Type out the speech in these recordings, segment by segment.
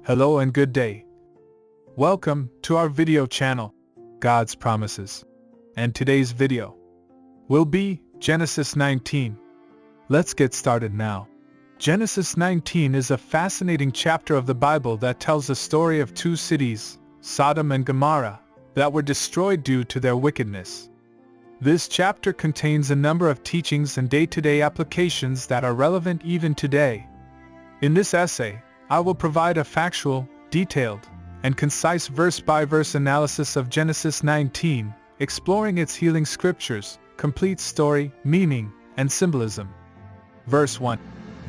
Hello and good day. Welcome to our video channel, God's Promises. And today's video will be Genesis 19. Let's get started now. Genesis 19 is a fascinating chapter of the Bible that tells the story of two cities, Sodom and Gomorrah, that were destroyed due to their wickedness. This chapter contains a number of teachings and day-to-day applications that are relevant even today. In this essay, I will provide a factual, detailed, and concise verse-by-verse analysis of Genesis 19, exploring its healing scriptures, complete story, meaning, and symbolism. Verse 1.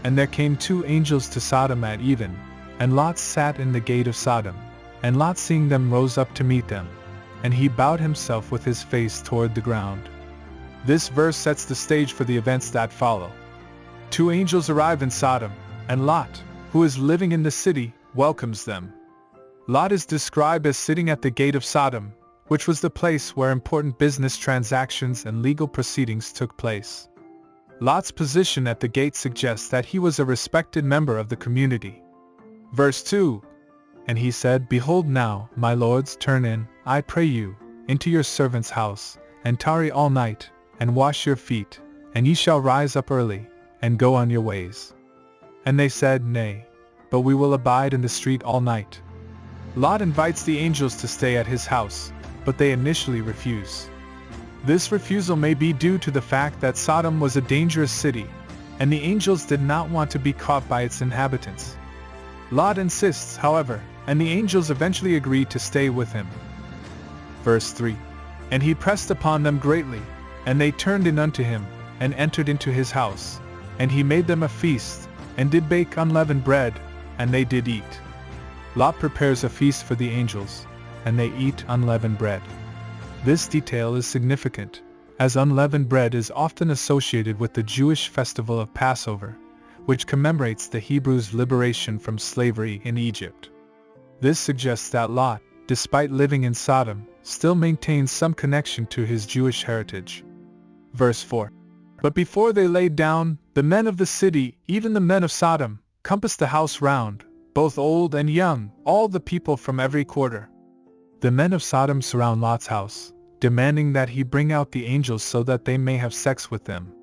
And there came two angels to Sodom at even, and Lot sat in the gate of Sodom. And Lot seeing them rose up to meet them, and he bowed himself with his face toward the ground. This verse sets the stage for the events that follow. Two angels arrive in Sodom, and Lot, who is living in the city, welcomes them. Lot is described as sitting at the gate of Sodom, which was the place where important business transactions and legal proceedings took place. Lot's position at the gate suggests that he was a respected member of the community. Verse 2. And he said, Behold now, my lords, turn in, I pray you, into your servant's house, and tarry all night, and wash your feet, and ye shall rise up early, and go on your ways. And they said, Nay, but we will abide in the street all night. Lot invites the angels to stay at his house, but they initially refuse. This refusal may be due to the fact that Sodom was a dangerous city, and the angels did not want to be caught by its inhabitants. Lot insists, however, and the angels eventually agree to stay with him. Verse 3. And he pressed upon them greatly, and they turned in unto him, and entered into his house. And he made them a feast, and did bake unleavened bread, and they did eat. Lot prepares a feast for the angels, and they eat unleavened bread. This detail is significant, as unleavened bread is often associated with the Jewish festival of Passover, which commemorates the Hebrews' liberation from slavery in Egypt. This suggests that Lot, despite living in Sodom, still maintains some connection to his Jewish heritage. Verse 4. But before they laid down, the men of the city, even the men of Sodom, compassed the house round, both old and young, all the people from every quarter. The men of Sodom surround Lot's house, demanding that he bring out the angels so that they may have sex with them.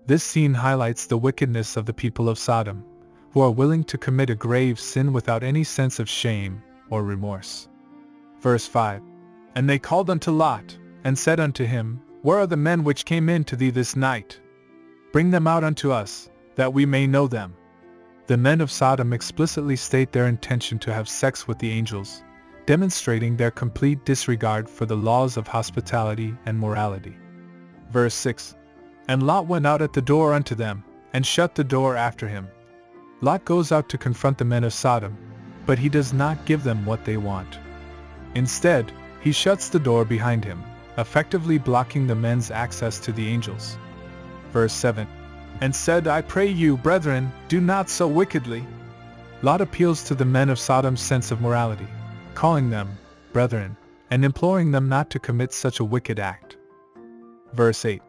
This scene highlights the wickedness of the people of Sodom, who are willing to commit a grave sin without any sense of shame or remorse. Verse 5. And they called unto Lot, and said unto him, Where are the men which came in to thee this night? Bring them out unto us, that we may know them. The men of Sodom explicitly state their intention to have sex with the angels, demonstrating their complete disregard for the laws of hospitality and morality. Verse 6. And Lot went out at the door unto them, and shut the door after him. Lot goes out to confront the men of Sodom, but he does not give them what they want. Instead, he shuts the door behind him, effectively blocking the men's access to the angels. Verse 7. And said, I pray you, brethren, do not so wickedly. Lot appeals to the men of Sodom's sense of morality, calling them brethren, and imploring them not to commit such a wicked act. Verse 8.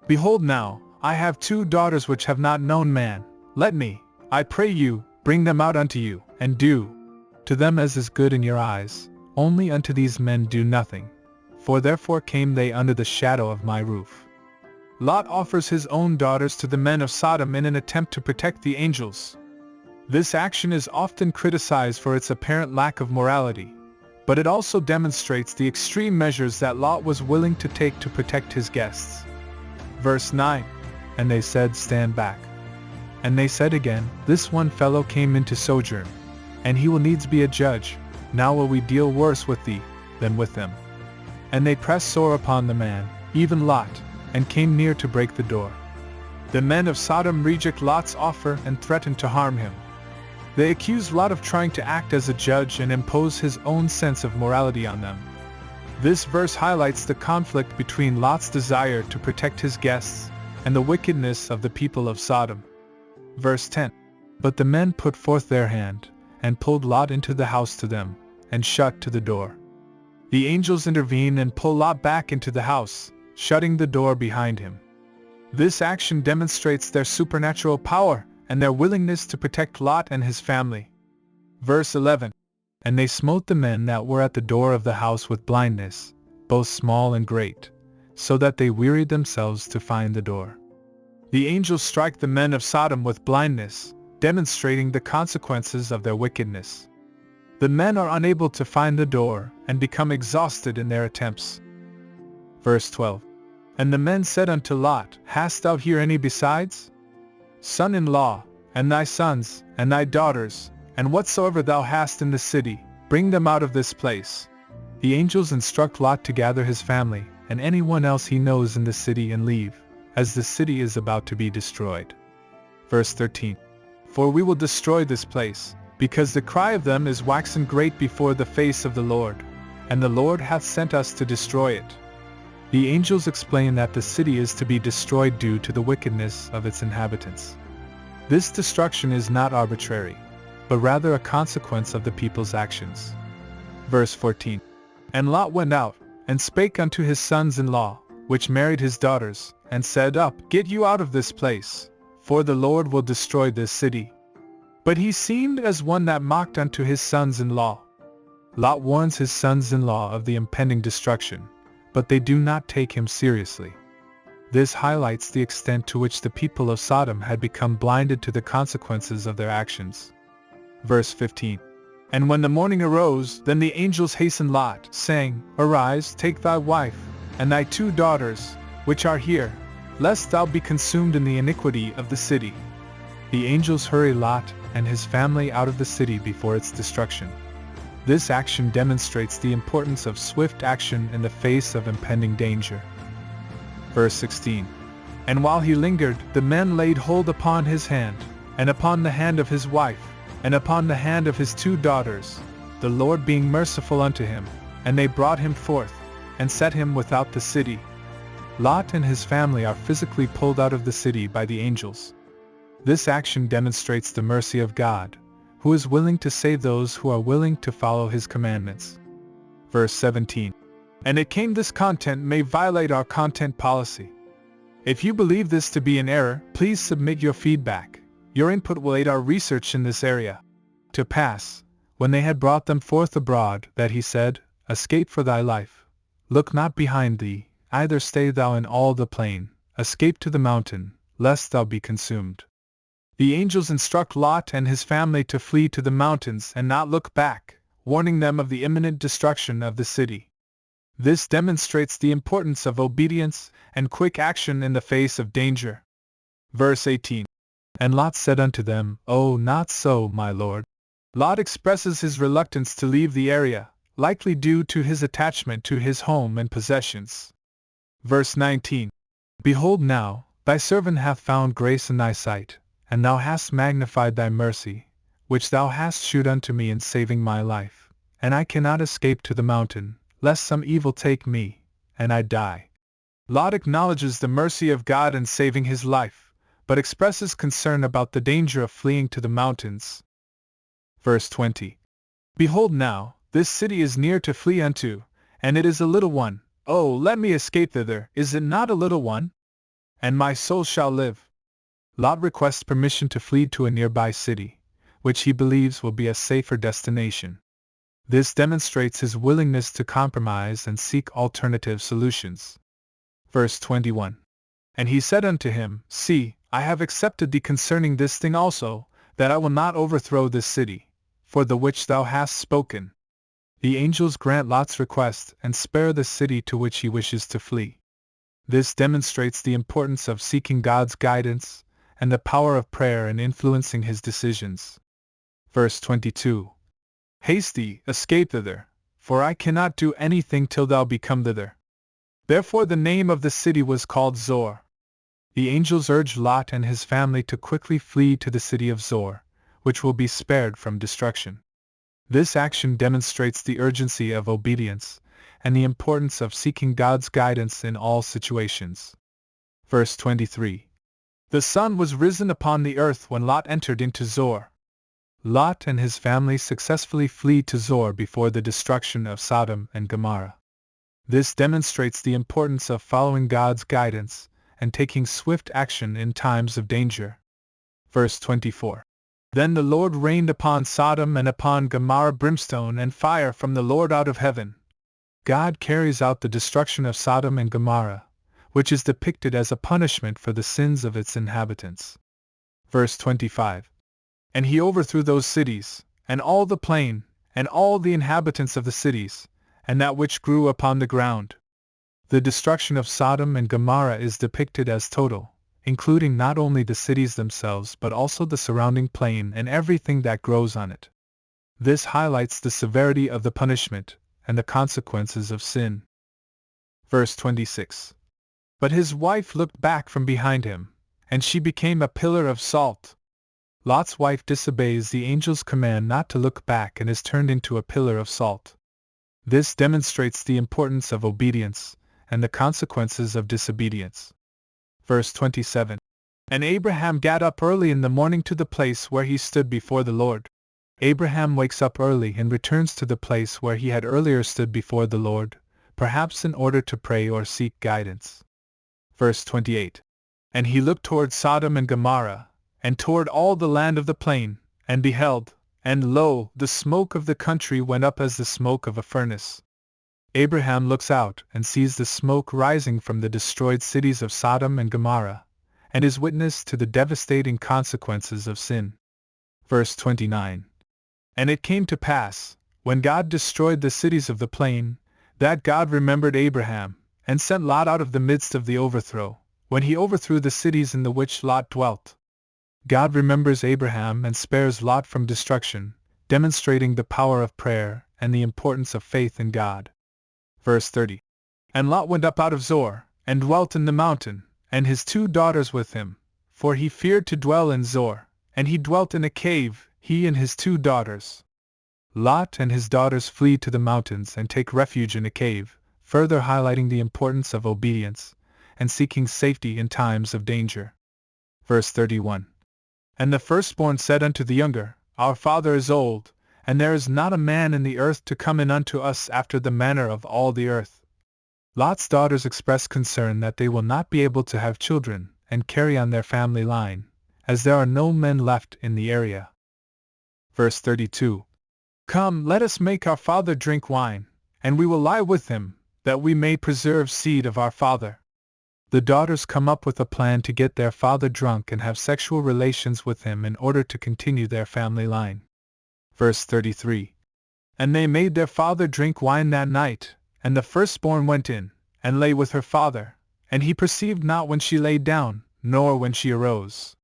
Behold now, I have two daughters which have not known man. Let me, I pray you, bring them out unto you, and do to them as is good in your eyes. Only unto these men do nothing, for therefore came they under the shadow of my roof. Lot offers his own daughters to the men of Sodom in an attempt to protect the angels. This action is often criticized for its apparent lack of morality, but it also demonstrates the extreme measures that Lot was willing to take to protect his guests. Verse 9. And they said, Stand back. And they said again, This one fellow came into sojourn, and he will needs be a judge. Now will we deal worse with thee than with them. And they pressed sore upon the man, even Lot, and came near to break the door. The men of Sodom reject Lot's offer and threaten to harm him. They accuse Lot of trying to act as a judge and impose his own sense of morality on them. This verse highlights the conflict between Lot's desire to protect his guests and the wickedness of the people of Sodom. Verse 10. But the men put forth their hand, and pulled Lot into the house to them, and shut to the door. The angels intervene and pull Lot back into the house, shutting the door behind him. This action demonstrates their supernatural power and their willingness to protect Lot and his family. Verse 11. And they smote the men that were at the door of the house with blindness, both small and great, so that they wearied themselves to find the door. The angels strike the men of Sodom with blindness, demonstrating the consequences of their wickedness. The men are unable to find the door and become exhausted in their attempts. Verse 12. And the men said unto Lot, Hast thou here any besides? Son-in-law, and thy sons, and thy daughters, and whatsoever thou hast in the city, bring them out of this place. The angels instruct Lot to gather his family, and anyone else he knows in the city and leave, as the city is about to be destroyed. Verse 13. For we will destroy this place, because the cry of them is waxen great before the face of the Lord, and the Lord hath sent us to destroy it. The angels explain that the city is to be destroyed due to the wickedness of its inhabitants. This destruction is not arbitrary, but rather a consequence of the people's actions. Verse 14. And Lot went out, and spake unto his sons-in-law, which married his daughters, and said, Up, get you out of this place, for the Lord will destroy this city. But he seemed as one that mocked unto his sons-in-law. Lot warns his sons-in-law of the impending destruction, but they do not take him seriously. This highlights the extent to which the people of Sodom had become blinded to the consequences of their actions. Verse 15. And when the morning arose, then the angels hastened Lot, saying, Arise, take thy wife, and thy 2 daughters, which are here, lest thou be consumed in the iniquity of the city. The angels hurry Lot and his family out of the city before its destruction. This action demonstrates the importance of swift action in the face of impending danger. Verse 16. And while he lingered, the men laid hold upon his hand, and upon the hand of his wife, and upon the hand of his 2 daughters, the Lord being merciful unto him, and they brought him forth, and set him without the city. Lot and his family are physically pulled out of the city by the angels. This action demonstrates the mercy of God, who is willing to save those who are willing to follow his commandments. Verse 17. And it came this content may violate our content policy. If you believe this to be an error, please submit your feedback. Your input will aid our research in this area. To pass, when they had brought them forth abroad, that he said, Escape for thy life. Look not behind thee, either stay thou in all the plain, escape to the mountain, lest thou be consumed. The angels instruct Lot and his family to flee to the mountains and not look back, warning them of the imminent destruction of the city. This demonstrates the importance of obedience and quick action in the face of danger. Verse 18. And Lot said unto them, Oh, not so, my lord. Lot expresses his reluctance to leave the area, likely due to his attachment to his home and possessions. Verse 19. Behold now, thy servant hath found grace in thy sight, and thou hast magnified thy mercy, which thou hast shewed unto me in saving my life, and I cannot escape to the mountain, lest some evil take me, and I die. Lot acknowledges the mercy of God in saving his life, but expresses concern about the danger of fleeing to the mountains. Verse 20. Behold now, this city is near to flee unto, and it is a little one. Oh, let me escape thither, is it not a little one? And my soul shall live. Lot requests permission to flee to a nearby city, which he believes will be a safer destination. This demonstrates his willingness to compromise and seek alternative solutions. Verse 21. And he said unto him, See, I have accepted thee concerning this thing also, that I will not overthrow this city, for the which thou hast spoken. The angels grant Lot's request and spare the city to which he wishes to flee. This demonstrates the importance of seeking God's guidance and the power of prayer in influencing his decisions. Verse 22. Haste thee, escape thither, for I cannot do anything till thou be come thither. Therefore the name of the city was called Zor. The angels urge Lot and his family to quickly flee to the city of Zor, which will be spared from destruction. This action demonstrates the urgency of obedience and the importance of seeking God's guidance in all situations. Verse 23. The sun was risen upon the earth when Lot entered into Zor. Lot and his family successfully flee to Zor before the destruction of Sodom and Gomorrah. This demonstrates the importance of following God's guidance and taking swift action in times of danger. Verse 24. Then the Lord rained upon Sodom and upon Gomorrah brimstone and fire from the Lord out of heaven. God carries out the destruction of Sodom and Gomorrah, which is depicted as a punishment for the sins of its inhabitants. Verse 25. And he overthrew those cities, and all the plain, and all the inhabitants of the cities, and that which grew upon the ground. The destruction of Sodom and Gomorrah is depicted as total, including not only the cities themselves but also the surrounding plain and everything that grows on it. This highlights the severity of the punishment and the consequences of sin. Verse 26. But his wife looked back from behind him, and she became a pillar of salt. Lot's wife disobeys the angel's command not to look back and is turned into a pillar of salt. This demonstrates the importance of obedience and the consequences of disobedience. Verse 27. And Abraham got up early in the morning to the place where he stood before the Lord. Abraham wakes up early and returns to the place where he had earlier stood before the Lord, perhaps in order to pray or seek guidance. Verse 28. And he looked toward Sodom and Gomorrah, and toward all the land of the plain, and beheld, and lo, the smoke of the country went up as the smoke of a furnace. Abraham looks out and sees the smoke rising from the destroyed cities of Sodom and Gomorrah, and is witness to the devastating consequences of sin. Verse 29. And it came to pass, when God destroyed the cities of the plain, that God remembered Abraham, and sent Lot out of the midst of the overthrow, when he overthrew the cities in the which Lot dwelt. God remembers Abraham and spares Lot from destruction, demonstrating the power of prayer and the importance of faith in God. Verse 30. And Lot went up out of Zoar, and dwelt in the mountain, and his 2 daughters with him, for he feared to dwell in Zoar, and he dwelt in a cave, he and his 2 daughters. Lot and his daughters flee to the mountains and take refuge in a cave, further highlighting the importance of obedience and seeking safety in times of danger. Verse 31. And the firstborn said unto the younger, Our father is old, and there is not a man in the earth to come in unto us after the manner of all the earth. Lot's daughters express concern that they will not be able to have children and carry on their family line, as there are no men left in the area. Verse 32. Come, let us make our father drink wine, and we will lie with him, that we may preserve seed of our father. The daughters come up with a plan to get their father drunk and have sexual relations with him in order to continue their family line. Verse 33. And they made their father drink wine that night, and the firstborn went in, and lay with her father, and he perceived not when she lay down, nor when she arose.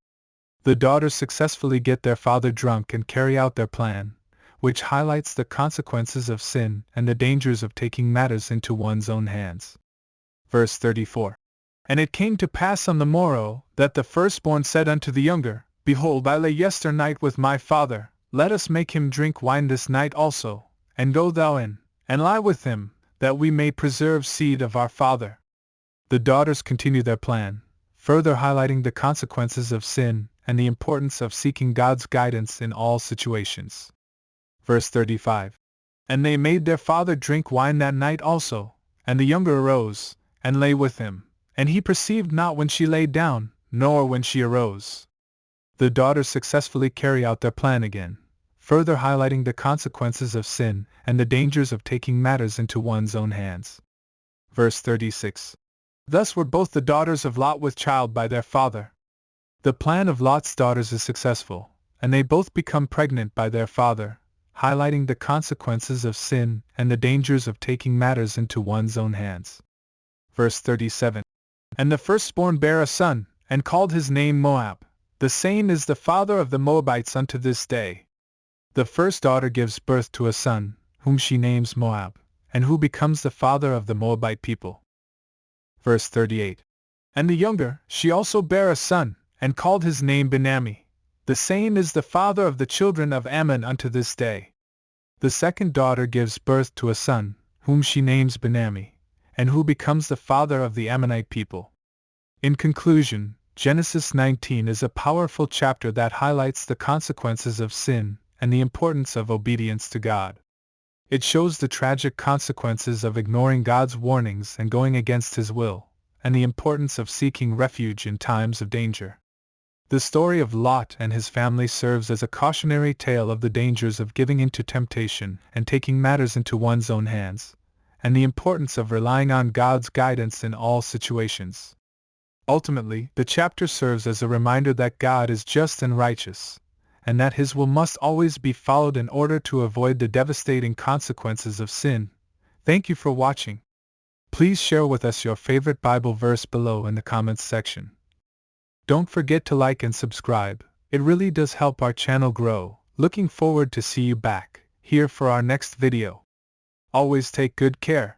The daughters successfully get their father drunk and carry out their plan, which highlights the consequences of sin and the dangers of taking matters into one's own hands. Verse 34. And it came to pass on the morrow, that the firstborn said unto the younger, Behold, I lay yesternight with my father, let us make him drink wine this night also, and go thou in, and lie with him, that we may preserve seed of our father. The daughters continue their plan, further highlighting the consequences of sin and the importance of seeking God's guidance in all situations. Verse 35. And they made their father drink wine that night also, and the younger arose, and lay with him, and he perceived not when she lay down, nor when she arose. The daughters successfully carry out their plan again, further highlighting the consequences of sin and the dangers of taking matters into one's own hands. Verse 36. Thus were both the daughters of Lot with child by their father. The plan of Lot's daughters is successful, and they both become pregnant by their father, highlighting the consequences of sin and the dangers of taking matters into one's own hands. Verse 37. And the firstborn bare a son, and called his name Moab. The same is the father of the Moabites unto this day. The first daughter gives birth to a son, whom she names Moab, and who becomes the father of the Moabite people. Verse 38. And the younger, she also bare a son, and called his name Benammi. The same is the father of the children of Ammon unto this day. The second daughter gives birth to a son, whom she names Benammi, and who becomes the father of the Ammonite people. In conclusion, Genesis 19 is a powerful chapter that highlights the consequences of sin and the importance of obedience to God. It shows the tragic consequences of ignoring God's warnings and going against His will, and the importance of seeking refuge in times of danger. The story of Lot and his family serves as a cautionary tale of the dangers of giving in to temptation and taking matters into one's own hands, and the importance of relying on God's guidance in all situations. Ultimately, the chapter serves as a reminder that God is just and righteous, and that His will must always be followed in order to avoid the devastating consequences of sin. Thank you for watching. Please share with us your favorite Bible verse below in the comments section. Don't forget to like and subscribe, it really does help our channel grow. Looking forward to see you back here for our next video. Always take good care.